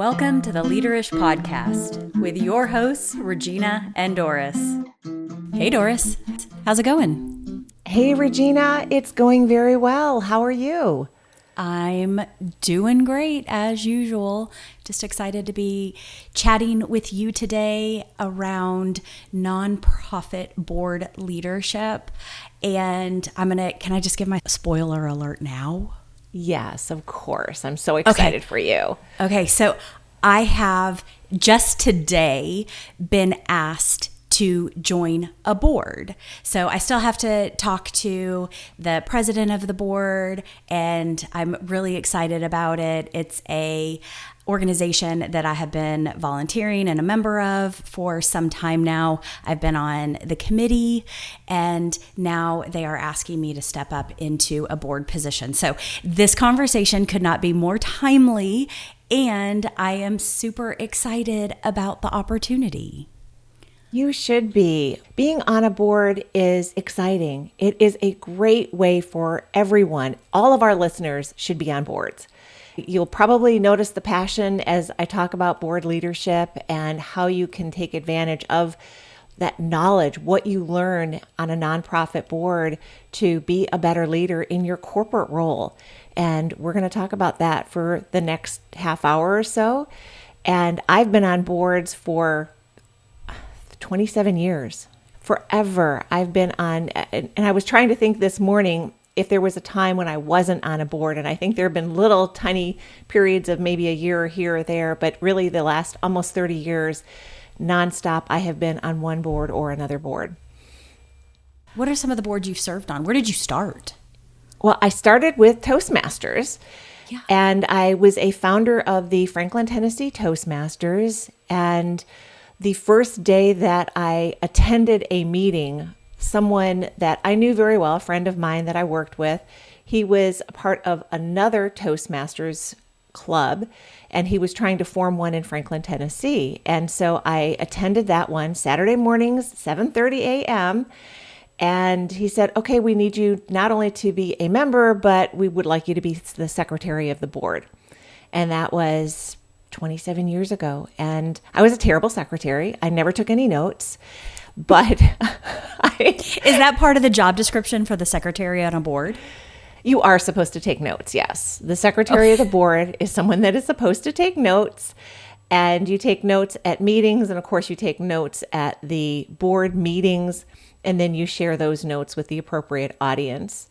Welcome to the Leaderish podcast with your hosts, Regina and Doris. Hey, Doris. How's it going? Hey, Regina. It's going very well. How are you? I'm doing great as usual. Just excited to be chatting with you today around nonprofit board leadership. And can I just give my spoiler alert now? Yes, of course. I'm so excited for you. Okay, so I have just today been asked to join a board. So I still have to talk to the president of the board, and I'm really excited about it. It's a organization that I have been volunteering and a member of for some time now. I've been on the committee, and now they are asking me to step up into a board position. So this conversation could not be more timely, and I am super excited about the opportunity. You should be. Being on a board is exciting. It is a great way for everyone. All of our listeners should be on boards. You'll probably notice the passion as I talk about board leadership and how you can take advantage of that knowledge, what you learn on a nonprofit board to be a better leader in your corporate role. And we're going to talk about that for the next half hour or so. And I've been on boards for 27 years, forever. I've been on, and I was trying to think this morning if there was a time when I wasn't on a board, and I think there have been little tiny periods of maybe a year here or there, but really the last almost 30 years, nonstop, I have been on one board or another board. What are some of the boards you've served on? Where did you start? Well, I started with Toastmasters, and I was a founder of the Franklin, Tennessee Toastmasters, and the first day that I attended a meeting, someone that I knew very well, a friend of mine that I worked with, he was a part of another Toastmasters club, and he was trying to form one in Franklin, Tennessee. And so I attended that one Saturday mornings, 7:30 a.m., and he said, okay, we need you not only to be a member, but we would like you to be the secretary of the board. And that was 27 years ago. And I was a terrible secretary. I never took any notes, but Is that part of the job description for the secretary on a board? You are supposed to take notes, yes. The secretary of the board is someone that is supposed to take notes, and you take notes at meetings, and of course you take notes at the board meetings, and then you share those notes with the appropriate audience.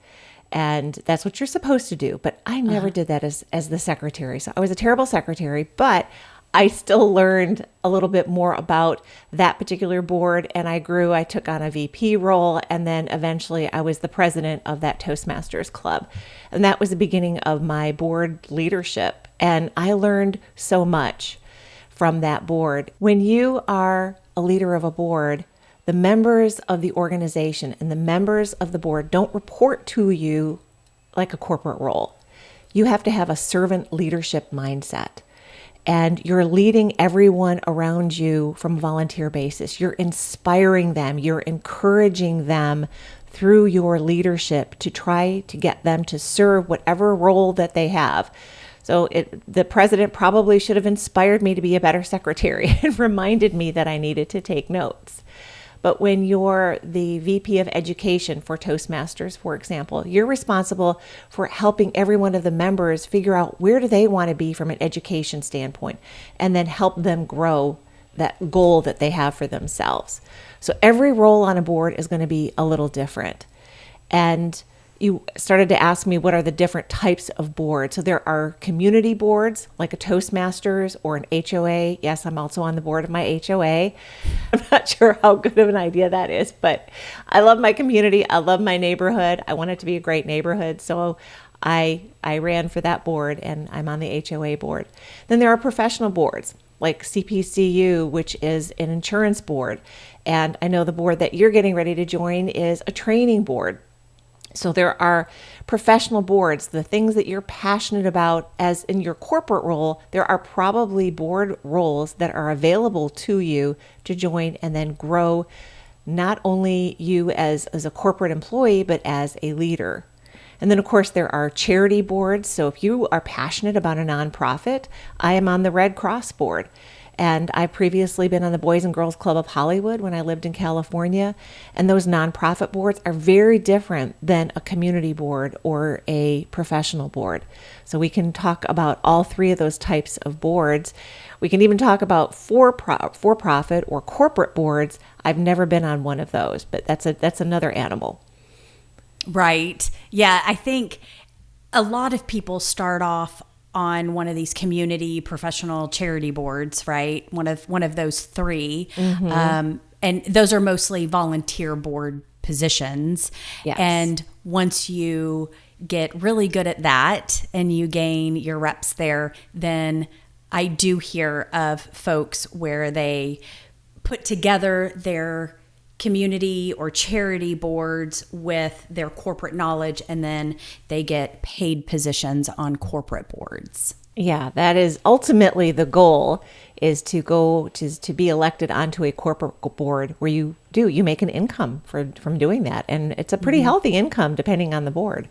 And that's what you're supposed to do. But I never did that as the secretary. So I was a terrible secretary, but I still learned a little bit more about that particular board. And I grew, I took on a VP role. And then eventually I was the president of that Toastmasters club. And that was the beginning of my board leadership. And I learned so much from that board. When you are a leader of a board, the members of the organization and the members of the board don't report to you like a corporate role. You have to have a servant leadership mindset, and you're leading everyone around you from a volunteer basis. You're inspiring them. You're encouraging them through your leadership to try to get them to serve whatever role that they have. So the president probably should have inspired me to be a better secretary and reminded me that I needed to take notes. But when you're the VP of Education for Toastmasters, for example, you're responsible for helping every one of the members figure out where do they want to be from an education standpoint, and then help them grow that goal that they have for themselves. So every role on a board is going to be a little different. And you started to ask me what are the different types of boards. So there are community boards like a Toastmasters or an HOA. Yes, I'm also on the board of my HOA. I'm not sure how good of an idea that is, but I love my community. I love my neighborhood. I want it to be a great neighborhood. So I ran for that board, and I'm on the HOA board. Then there are professional boards like CPCU, which is an insurance board. And I know the board that you're getting ready to join is a training board. So there are professional boards, the things that you're passionate about as in your corporate role, there are probably board roles that are available to you to join and then grow not only you as a corporate employee, but as a leader. And then, of course, there are charity boards. So if you are passionate about a nonprofit, I am on the Red Cross board. And I've previously been on the Boys and Girls Club of Hollywood when I lived in California. And those nonprofit boards are very different than a community board or a professional board. So we can talk about all three of those types of boards. We can even talk about for-profit or corporate boards. I've never been on one of those, but that's another animal. Right. Yeah, I think a lot of people start off on one of these community, professional, charity boards, right? One of those three. And those are mostly volunteer board positions. Yes. And once you get really good at that and you gain your reps there, then I do hear of folks where they put together their community or charity boards with their corporate knowledge, and then they get paid positions on corporate boards. Yeah, that is ultimately the goal, is to be elected onto a corporate board where you make an income from doing that. And it's a pretty healthy income depending on the board.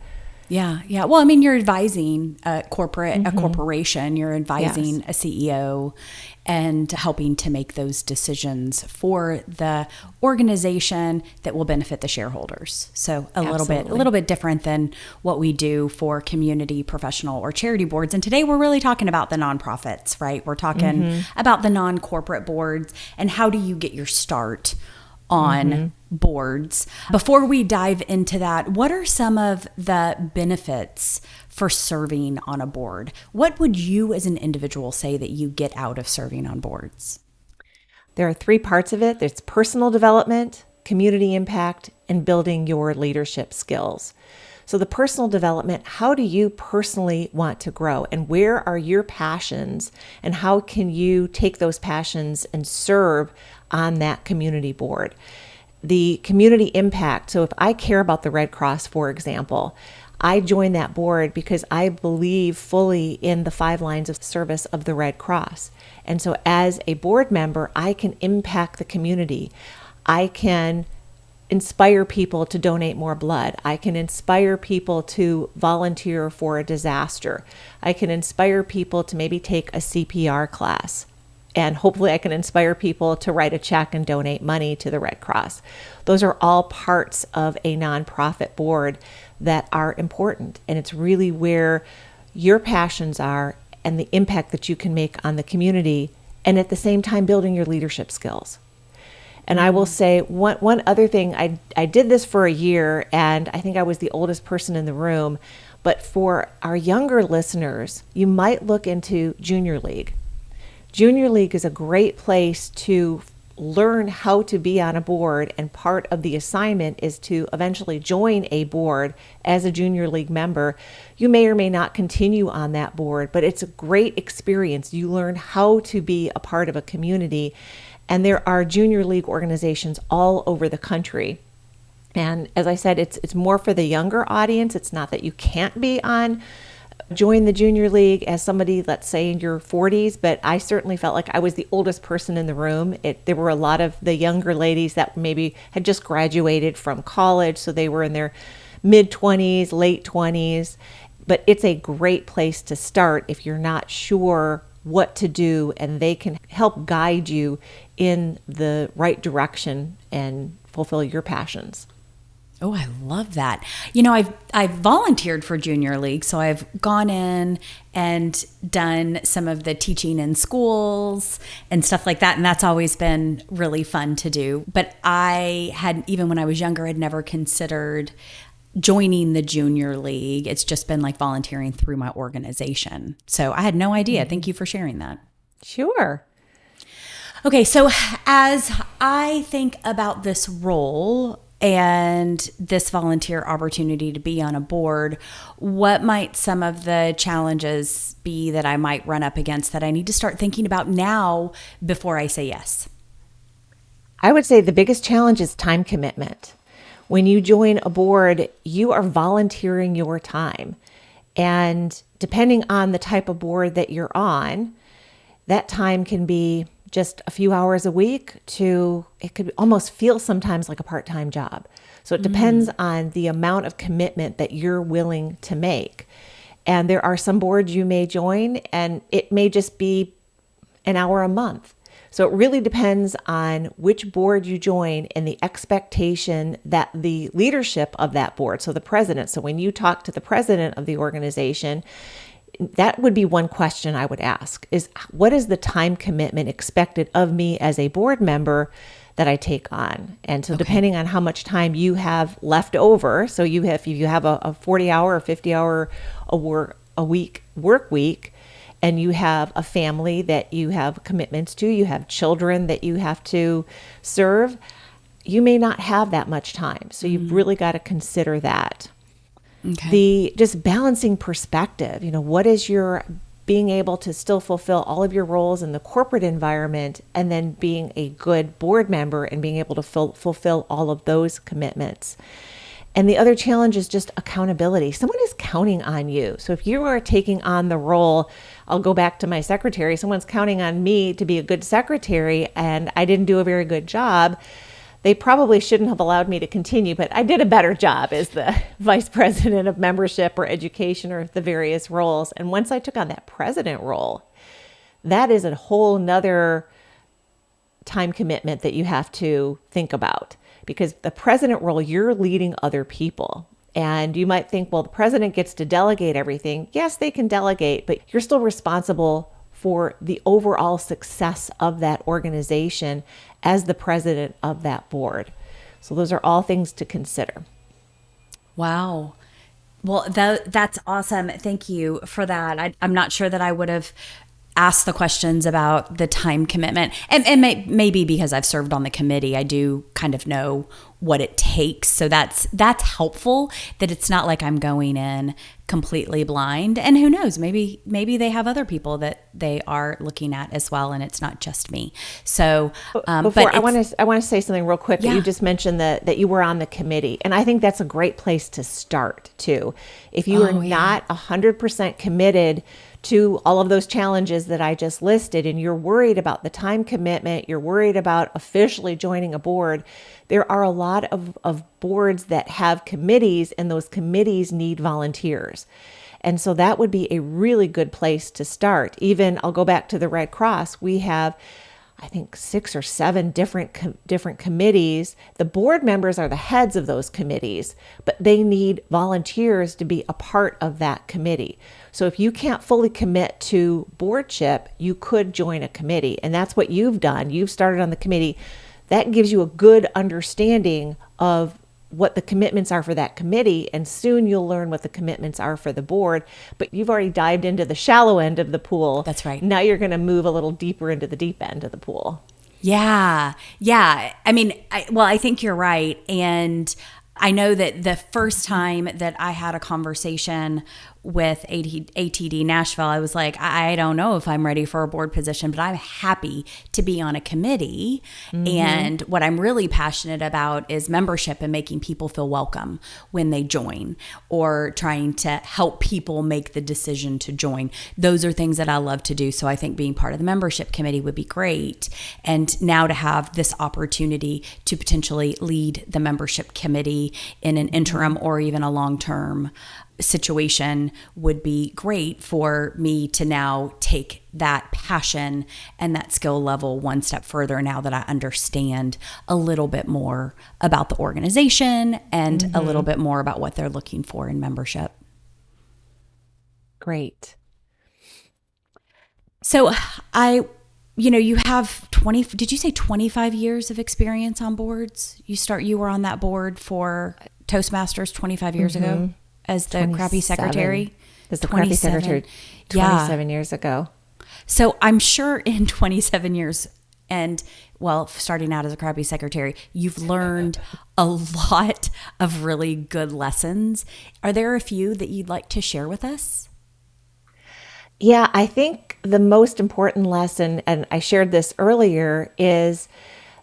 Yeah. Yeah. Well, I mean, you're advising a corporation, you're advising a CEO and helping to make those decisions for the organization that will benefit the shareholders. So a little bit different than what we do for community, professional, or charity boards. And today we're really talking about the nonprofits, right? We're talking about the non-corporate boards and how do you get your start on boards. Before we dive into that, what are some of the benefits for serving on a board? What would you as an individual say that you get out of serving on boards? There are three parts of it. There's personal development, community impact, and building your leadership skills. So the personal development, how do you personally want to grow, and where are your passions, and how can you take those passions and serve on that community board? The community impact. So if I care about the Red Cross, for example, I joined that board because I believe fully in the 5 lines of service of the Red Cross. And so as a board member, I can impact the community. I can inspire people to donate more blood. I can inspire people to volunteer for a disaster. I can inspire people to maybe take a CPR class. And hopefully I can inspire people to write a check and donate money to the Red Cross. Those are all parts of a nonprofit board that are important. And it's really where your passions are and the impact that you can make on the community, and at the same time building your leadership skills. And I will say one other thing, I did this for a year, and I think I was the oldest person in the room, but for our younger listeners, you might look into Junior League. Junior League is a great place to learn how to be on a board, and part of the assignment is to eventually join a board as a Junior League member. You may or may not continue on that board, but it's a great experience. You learn how to be a part of a community, and there are Junior League organizations all over the country. And as I said, it's more for the younger audience. It's not that you can't join the Junior League as somebody, let's say, in your 40s, but I certainly felt like I was the oldest person in the room. There were a lot of the younger ladies that maybe had just graduated from college, so they were in their mid-20s, late 20s. But it's a great place to start if you're not sure what to do, and they can help guide you in the right direction and fulfill your passions. Oh, I love that. You know, I've volunteered for Junior League, so I've gone in and done some of the teaching in schools and stuff like that, and that's always been really fun to do. But I had, even when I was younger, I'd never considered joining the Junior League. It's just been like volunteering through my organization. So I had no idea. Thank you for sharing that. Sure. Okay, so as I think about this role and this volunteer opportunity to be on a board, what might some of the challenges be that I might run up against that I need to start thinking about now before I say yes? I would say the biggest challenge is time commitment. When you join a board, you are volunteering your time. And depending on the type of board that you're on, that time can be just a few hours a week to, it could almost feel sometimes like a part-time job. So it depends on the amount of commitment that you're willing to make. And there are some boards you may join, and it may just be an hour a month. So it really depends on which board you join and the expectation that the leadership of that board, so the president. So when you talk to the president of the organization, that would be one question I would ask is, what is the time commitment expected of me as a board member that I take on? And so depending on how much time you have left over, so if you have a 40-hour or 50-hour a week work week, and you have a family that you have commitments to, you have children that you have to serve, you may not have that much time. So you've really got to consider that. Okay. The just balancing perspective, what is your being able to still fulfill all of your roles in the corporate environment, and then being a good board member and being able to fulfill all of those commitments. And the other challenge is just accountability. Someone is counting on you. So if you are taking on the role, I'll go back to my secretary, someone's counting on me to be a good secretary and I didn't do a very good job, they probably shouldn't have allowed me to continue, but I did a better job as the vice president of membership or education or the various roles. And once I took on that president role, that is a whole nother time commitment that you have to think about. Because the president role, you're leading other people. And you might think, well, the president gets to delegate everything. Yes, they can delegate, but you're still responsible for the overall success of that organization as the president of that board. So those are all things to consider. Wow. Well, that's awesome. Thank you for that. I'm not sure that I would have asked the questions about the time commitment, and maybe because I've served on the committee, I do kind of know what it takes. So that's helpful, that it's not like I'm going in completely blind. And who knows, maybe they have other people that they are looking at as well, and it's not just me. So before I want to say something real quick. Yeah. That you just mentioned that you were on the committee, and I think that's a great place to start too. If you are not 100% committed to all of those challenges that I just listed, and you're worried about the time commitment, you're worried about officially joining a board, there are a lot of boards that have committees, and those committees need volunteers. And so that would be a really good place to start. Even, I'll go back to the Red Cross. We have, I think, 6 or 7 different committees. The board members are the heads of those committees, but they need volunteers to be a part of that committee. So if you can't fully commit to boardship, you could join a committee. And that's what you've done. You've started on the committee. That gives you a good understanding of what the commitments are for that committee, and soon you'll learn what the commitments are for the board. But you've already dived into the shallow end of the pool. That's right. Now you're going to move a little deeper into the deep end of the pool. Yeah. I mean, I think you're right. And I know that the first time that I had a conversation with ATD Nashville, I was like, I don't know if I'm ready for a board position, but I'm happy to be on a committee. Mm-hmm. And what I'm really passionate about is membership and making people feel welcome when they join, or trying to help people make the decision to join. Those are things that I love to do. So I think being part of the membership committee would be great. And now to have this opportunity to potentially lead the membership committee in an interim or even a long-term situation would be great for me to now take that passion and that skill level one step further, now that I understand a little bit more about the organization and a little bit more about what they're looking for in membership. Great. So you have did you say 25 years of experience on boards? You were on that board for Toastmasters 25 years ago as the crappy secretary? As the crappy secretary 27 years ago. So I'm sure in 27 years, and starting out as a crappy secretary, you've learned a lot of really good lessons. Are there a few that you'd like to share with us? Yeah, I think the most important lesson, and I shared this earlier, is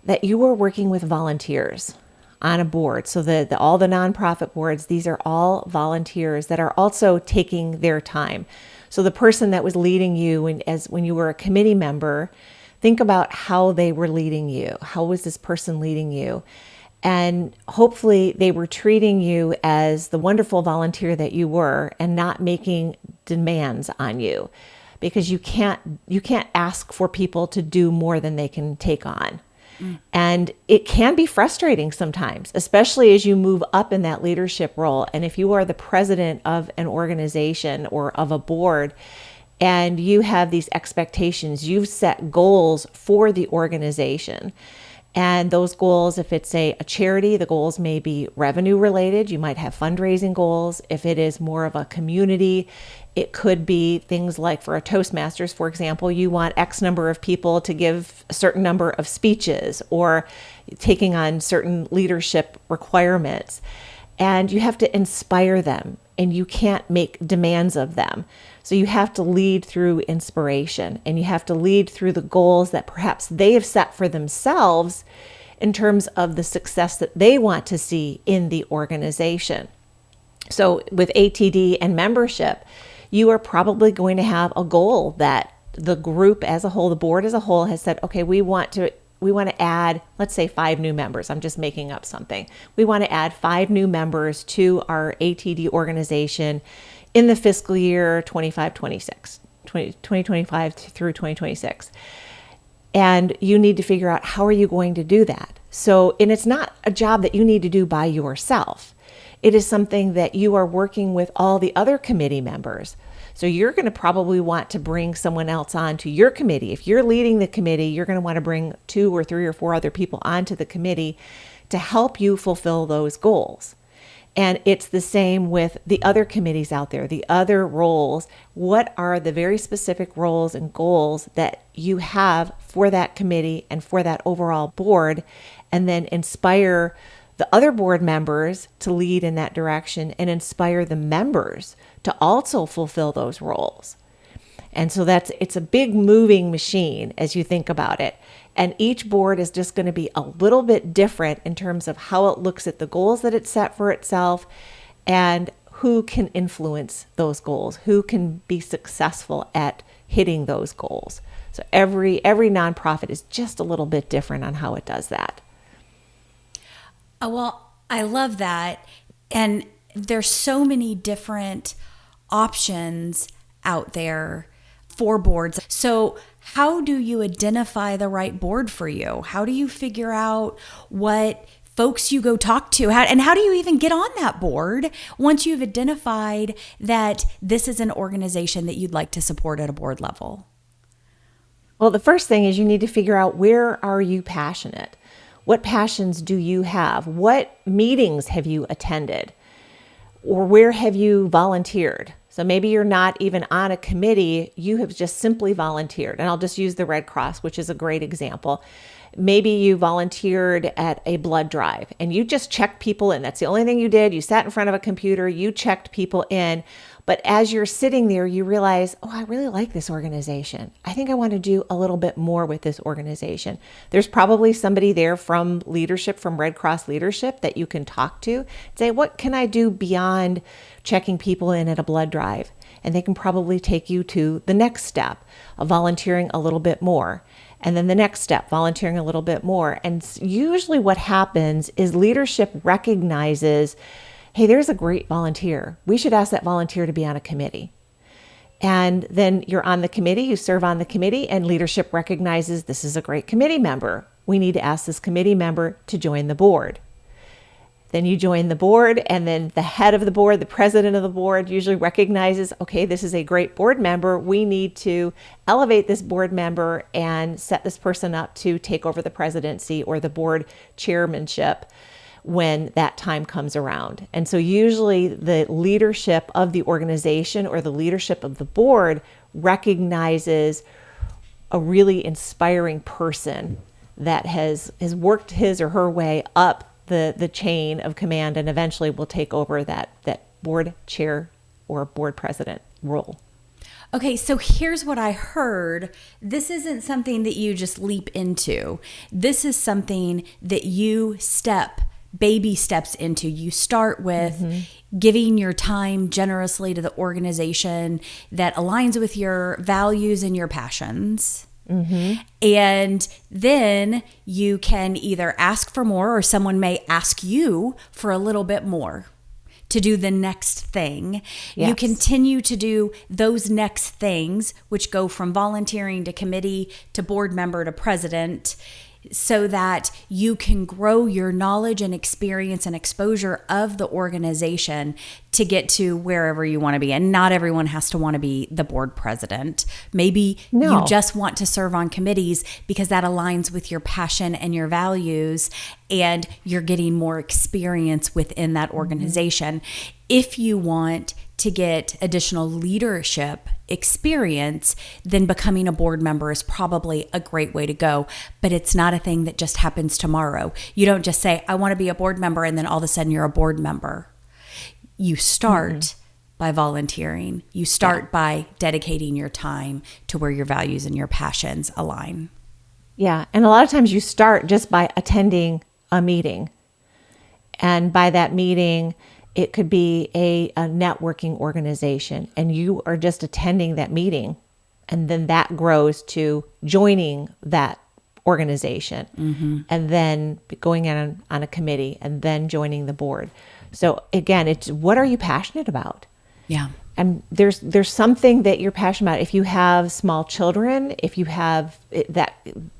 that you are working with volunteers on a board. So all the nonprofit boards, these are all volunteers that are also taking their time. So the person that was leading you when you were a committee member, think about how they were leading you. How was this person leading you? And hopefully they were treating you as the wonderful volunteer that you were and not making demands on you, because you can't ask for people to do more than they can take on. And it can be frustrating sometimes, especially as you move up in that leadership role. And if you are the president of an organization or of a board, and you have these expectations, you've set goals for the organization. And those goals, if it's a charity, the goals may be revenue related. You might have fundraising goals. If it is more of a community, it could be things like, for a Toastmasters, for example, you want X number of people to give a certain number of speeches, or taking on certain leadership requirements. And you have to inspire them, and you can't make demands of them. So you have to lead through inspiration, and you have to lead through the goals that perhaps they have set for themselves in terms of the success that they want to see in the organization. So with ATD and membership, you are probably going to have a goal that the group as a whole, the board as a whole, has said, okay, we want to add, let's say, 5 new members. I'm just making up something. We want to add 5 new members to our ATD organization in the fiscal year 2025 through 2026. And you need to figure out, how are you going to do that? So, and it's not a job that you need to do by yourself. It is something that you are working with all the other committee members. So you're going to probably want to bring someone else on to your committee. If you're leading the committee, you're going to want to bring 2 or 3 or 4 other people onto the committee to help you fulfill those goals. And it's the same with the other committees out there, the other roles. What are the very specific roles and goals that you have for that committee and for that overall board? And then inspire the other board members to lead in that direction, and inspire the members to also fulfill those roles. And so it's a big moving machine as you think about it. And each board is just going to be a little bit different in terms of how it looks at the goals that it's set for itself, and who can influence those goals, who can be successful at hitting those goals. So every nonprofit is just a little bit different on how it does that. Oh, well, I love that. And there's so many different options out there for boards. So how do you identify the right board for you? How do you figure out what folks you go talk to? How do you even get on that board once you've identified that this is an organization that you'd like to support at a board level? Well, the first thing is you need to figure out, where are you passionate? What passions do you have? What meetings have you attended? Or where have you volunteered? So maybe you're not even on a committee, you have just simply volunteered. And I'll just use the Red Cross, which is a great example. Maybe you volunteered at a blood drive and you just checked people in. That's the only thing you did. You sat in front of a computer, you checked people in. But as you're sitting there, you realize, oh, I really like this organization. I think I want to do a little bit more with this organization. There's probably somebody there from leadership, from Red Cross leadership, that you can talk to. Say, what can I do beyond checking people in at a blood drive? And they can probably take you to the next step of volunteering a little bit more. And then the next step, volunteering a little bit more. And usually what happens is leadership recognizes, hey, there's a great volunteer. We should ask that volunteer to be on a committee. And then you're on the committee, you serve on the committee, and leadership recognizes this is a great committee member. We need to ask this committee member to join the board. Then you join the board, and then the head of the board, the president of the board, usually recognizes, okay, this is a great board member. We need to elevate this board member and set this person up to take over the presidency or the board chairmanship when that time comes around. And so usually the leadership of the organization or the leadership of the board recognizes a really inspiring person that has worked his or her way up the chain of command and eventually will take over that board chair or board president role. Okay, so here's what I heard. This isn't something that you just leap into. This is something that you baby steps into. You start with giving your time generously to the organization that aligns with your values and your passions. And then you can either ask for more, or someone may ask you for a little bit more to do the next thing. Yes. You continue to do those next things, which go from volunteering to committee to board member to president, so that you can grow your knowledge and experience and exposure of the organization to get to wherever you want to be. And not everyone has to want to be the board president. Maybe you just want to serve on committees because that aligns with your passion and your values, and you're getting more experience within that organization. If you want to get additional leadership experience, then becoming a board member is probably a great way to go. But it's not a thing that just happens tomorrow. You don't just say, I want to be a board member, and then all of a sudden you're a board member. You start by volunteering. You start by dedicating your time to where your values and your passions align. Yeah. And a lot of times you start just by attending a meeting. And by that meeting, it could be a networking organization, and you are just attending that meeting. And then that grows to joining that organization, and then going on a committee, and then joining the board. So again, it's what are you passionate about? Yeah. And there's something that you're passionate about. If you have small children, if you have that,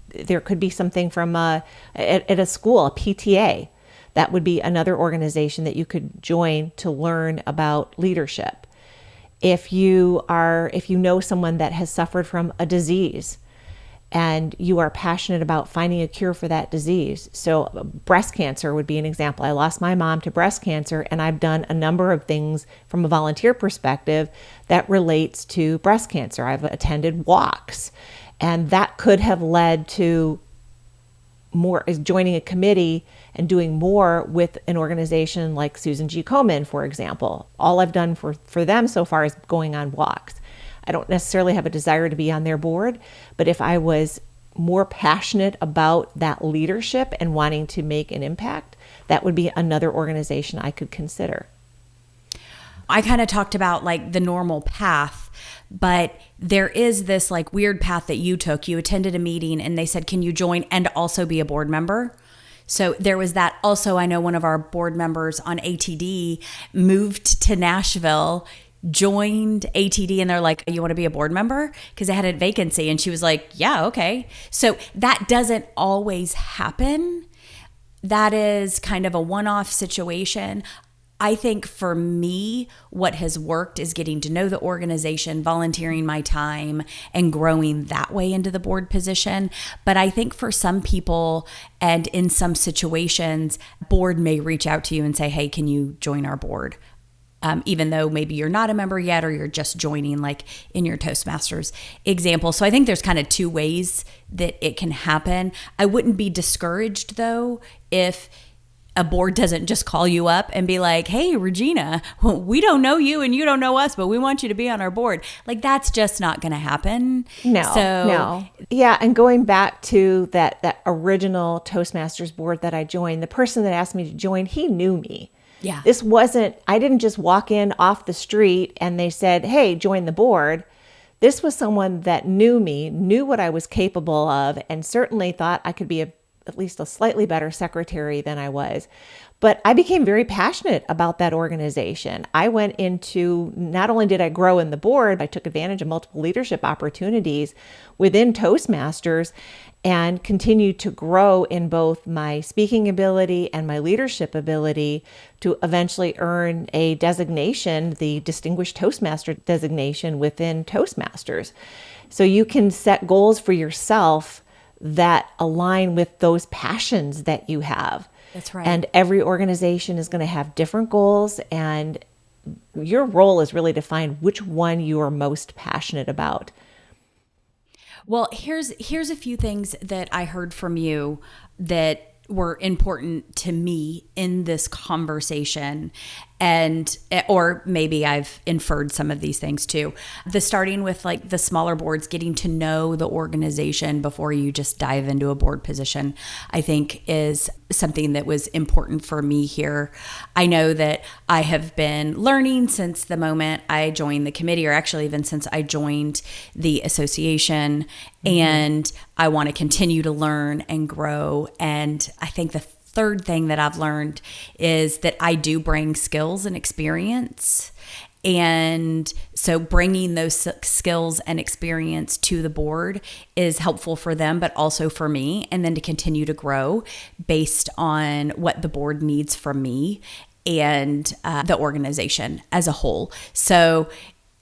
there could be something from at a school, a PTA. That would be another organization that you could join to learn about leadership. If you know someone that has suffered from a disease and you are passionate about finding a cure for that disease. So breast cancer would be an example. I lost my mom to breast cancer, and I've done a number of things from a volunteer perspective that relates to breast cancer. I've attended walks, and that could have led to more is joining a committee and doing more with an organization like Susan G. Komen, for example. All I've done for them so far is going on walks. I don't necessarily have a desire to be on their board, but if I was more passionate about that leadership and wanting to make an impact, that would be another organization I could consider. I kind of talked about like the normal path, but there is this like weird path that you took. You attended a meeting and they said, can you join and also be a board member? So there was that. Also, I know one of our board members on ATD moved to Nashville, joined ATD, and they're like, you want to be a board member? Because they had a vacancy. And she was like, yeah, okay. So that doesn't always happen. That is kind of a one-off situation. I think for me, what has worked is getting to know the organization, volunteering my time, and growing that way into the board position. But I think for some people and in some situations, board may reach out to you and say, hey, can you join our board? Even though maybe you're not a member yet, or you're just joining, like in your Toastmasters example. So I think there's kind of two ways that it can happen. I wouldn't be discouraged though if a board doesn't just call you up and be like, hey, Regina, we don't know you and you don't know us, but we want you to be on our board. Like, that's just not going to happen. No. Yeah. And going back to that original Toastmasters board that I joined, the person that asked me to join, he knew me. Yeah. I didn't just walk in off the street and they said, hey, join the board. This was someone that knew me, knew what I was capable of, and certainly thought I could be at least a slightly better secretary than I was. But I became very passionate about that organization. I went into, not only did I grow in the board, I took advantage of multiple leadership opportunities within Toastmasters and continued to grow in both my speaking ability and my leadership ability to eventually earn a designation, the Distinguished Toastmaster designation within Toastmasters. So you can set goals for yourself that align with those passions that you have. That's right. And every organization is going to have different goals, and your role is really to find which one you are most passionate about. Well, here's a few things that I heard from you that were important to me in this conversation. And, or maybe I've inferred some of these things too. The starting with like the smaller boards, getting to know the organization before you just dive into a board position, I think is something that was important for me here. I know that I have been learning since the moment I joined the committee, or actually even since I joined the association, and I want to continue to learn and grow. And I think the third thing that I've learned is that I do bring skills and experience. And so bringing those skills and experience to the board is helpful for them, but also for me, and then to continue to grow based on what the board needs from me and the organization as a whole. So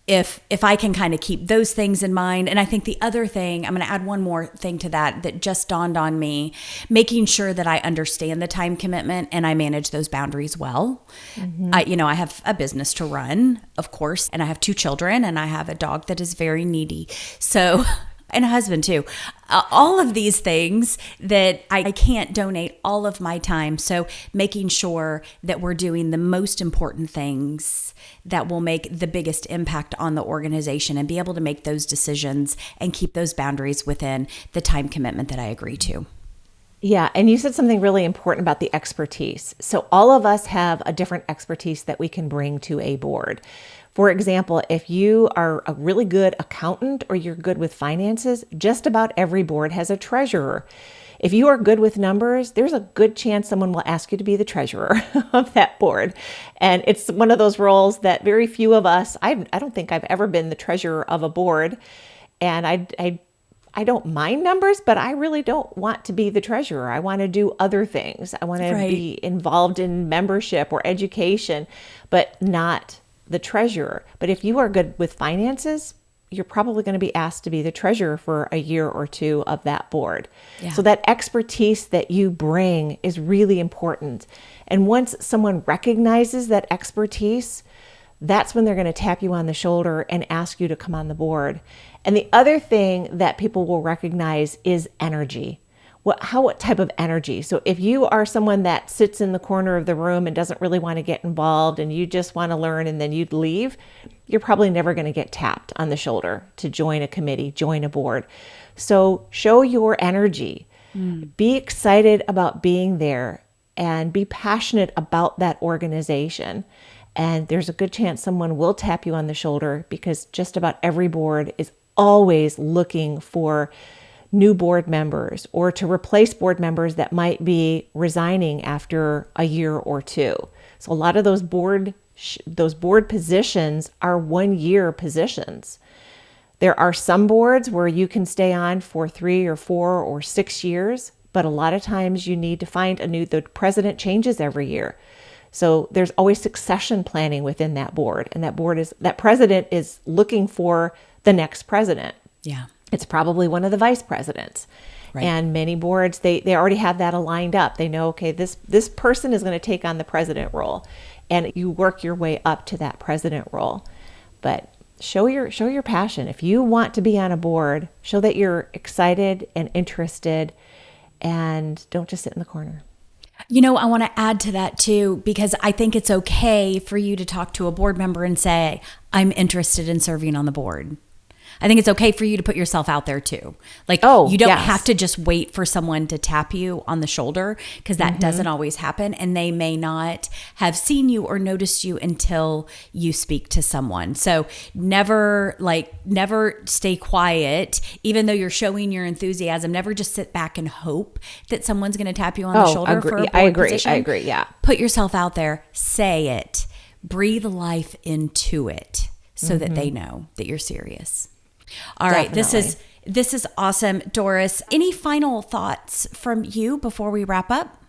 if I can kind of keep those things in mind. And I think the other thing, I'm going to add one more thing to that just dawned on me, making sure that I understand the time commitment and I manage those boundaries well. I have a business to run, of course, and I have 2 children, and I have a dog that is very needy. So, and a husband too. All of these things that I can't donate all of my time. So making sure that we're doing the most important things that will make the biggest impact on the organization, and be able to make those decisions and keep those boundaries within the time commitment that I agree to. Yeah, and you said something really important about the expertise. So all of us have a different expertise that we can bring to a board. For example, if you are a really good accountant or you're good with finances, just about every board has a treasurer. If you are good with numbers, there's a good chance someone will ask you to be the treasurer of that board. And it's one of those roles that very few of us, I don't think I've ever been the treasurer of a board. And I don't mind numbers, but I really don't want to be the treasurer. I want to do other things. I want to be involved in membership or education, but not the treasurer. But if you are good with finances, you're probably going to be asked to be the treasurer for a year or 2 of that board. Yeah. So that expertise that you bring is really important. And once someone recognizes that expertise, that's when they're going to tap you on the shoulder and ask you to come on the board. And the other thing that people will recognize is energy. What type of energy? So if you are someone that sits in the corner of the room and doesn't really want to get involved, and you just want to learn and then you'd leave, you're probably never going to get tapped on the shoulder to join a committee, join a board. So show your energy. Be excited about being there and be passionate about that organization. And there's a good chance someone will tap you on the shoulder, because just about every board is always looking for new board members or to replace board members that might be resigning after a year or 2. So a lot of those board positions are 1-year positions. There are some boards where you can stay on for 3 or 4 or 6 years, but a lot of times you need to find the president changes every year. So there's always succession planning within that board, and that president is looking for the next president. Yeah. It's probably one of the vice presidents. Right. And many boards, they already have that aligned up. They know, okay, this person is going to take on the president role, and you work your way up to that president role. But show your passion. If you want to be on a board, show that you're excited and interested, and don't just sit in the corner. I want to add to that too, because I think it's okay for you to talk to a board member and say, I'm interested in serving on the board. I think it's okay for you to put yourself out there too. Like, you don't have to just wait for someone to tap you on the shoulder, because that doesn't always happen. And they may not have seen you or noticed you until you speak to someone. So never stay quiet, even though you're showing your enthusiasm. Never just sit back and hope that someone's going to tap you on the shoulder for a board position. I agree. Yeah. Put yourself out there, say it, breathe life into it, so that they know that you're serious. All right. Definitely. This is awesome. Doris, any final thoughts from you before we wrap up?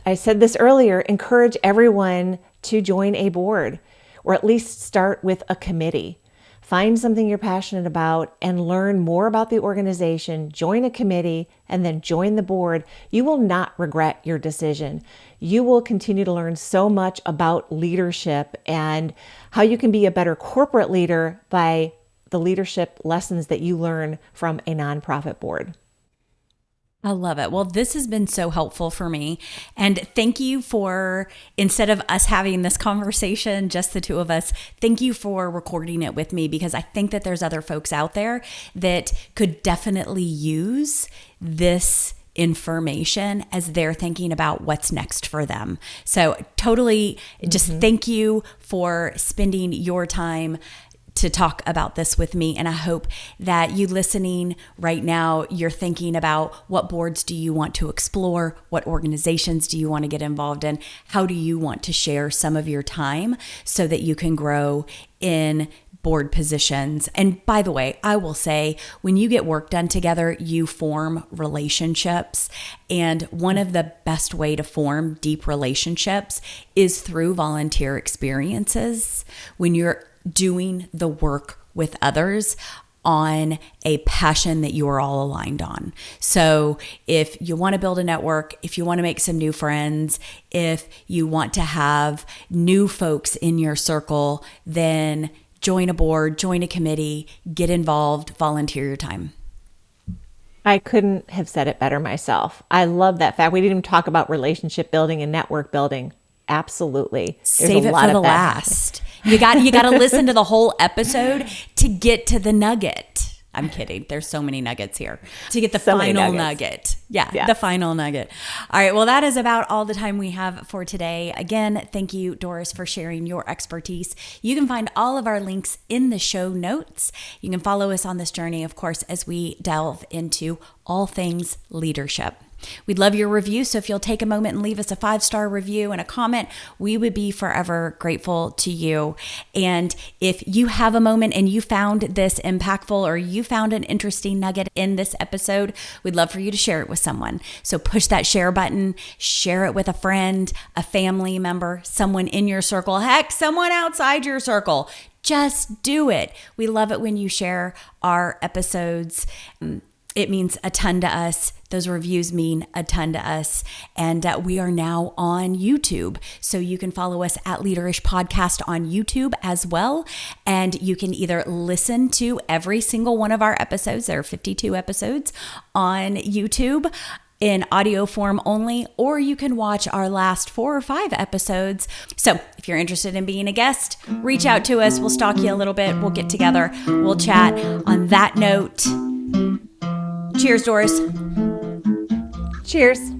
I said this earlier, encourage everyone to join a board, or at least start with a committee. Find something you're passionate about and learn more about the organization, join a committee, and then join the board. You will not regret your decision. You will continue to learn so much about leadership and how you can be a better corporate leader by the leadership lessons that you learn from a nonprofit board. I love it. Well, this has been so helpful for me. And thank you for, instead of us having this conversation, just the two of us, thank you for recording it with me, because I think that there's other folks out there that could definitely use this information as they're thinking about what's next for them. So totally just thank you for spending your time to talk about this with me. And I hope that you listening right now, you're thinking about what boards do you want to explore? What organizations do you want to get involved in? How do you want to share some of your time so that you can grow in board positions? And by the way, I will say, when you get work done together, you form relationships. And one of the best way to form deep relationships is through volunteer experiences. When you're doing the work with others on a passion that you are all aligned on. So if you want to build a network, if you want to make some new friends, if you want to have new folks in your circle, then join a board, join a committee, get involved, volunteer your time. I couldn't have said it better myself. I love that fact. We didn't even talk about relationship building and network building. Absolutely. Save it for the last. You got to listen to the whole episode to get to the nugget. I'm kidding. There's so many nuggets here to get the final nugget. Yeah, the final nugget. All right. Well, that is about all the time we have for today. Again, thank you, Doris, for sharing your expertise. You can find all of our links in the show notes. You can follow us on this journey, of course, as we delve into all things leadership. We'd love your review, so if you'll take a moment and leave us a 5-star review and a comment, we would be forever grateful to you. And if you have a moment and you found this impactful, or you found an interesting nugget in this episode, we'd love for you to share it with someone. So push that share button, share it with a friend, a family member, someone in your circle, heck, someone outside your circle. Just do it. We love it when you share our episodes. It means a ton to us. Those reviews mean a ton to us. And we are now on YouTube. So you can follow us at Leaderish Podcast on YouTube as well. And you can either listen to every single one of our episodes, there are 52 episodes on YouTube in audio form only, or you can watch our last 4 or 5 episodes. So if you're interested in being a guest, reach out to us. We'll stalk you a little bit. We'll get together. We'll chat. On that note, cheers, Doris. Cheers.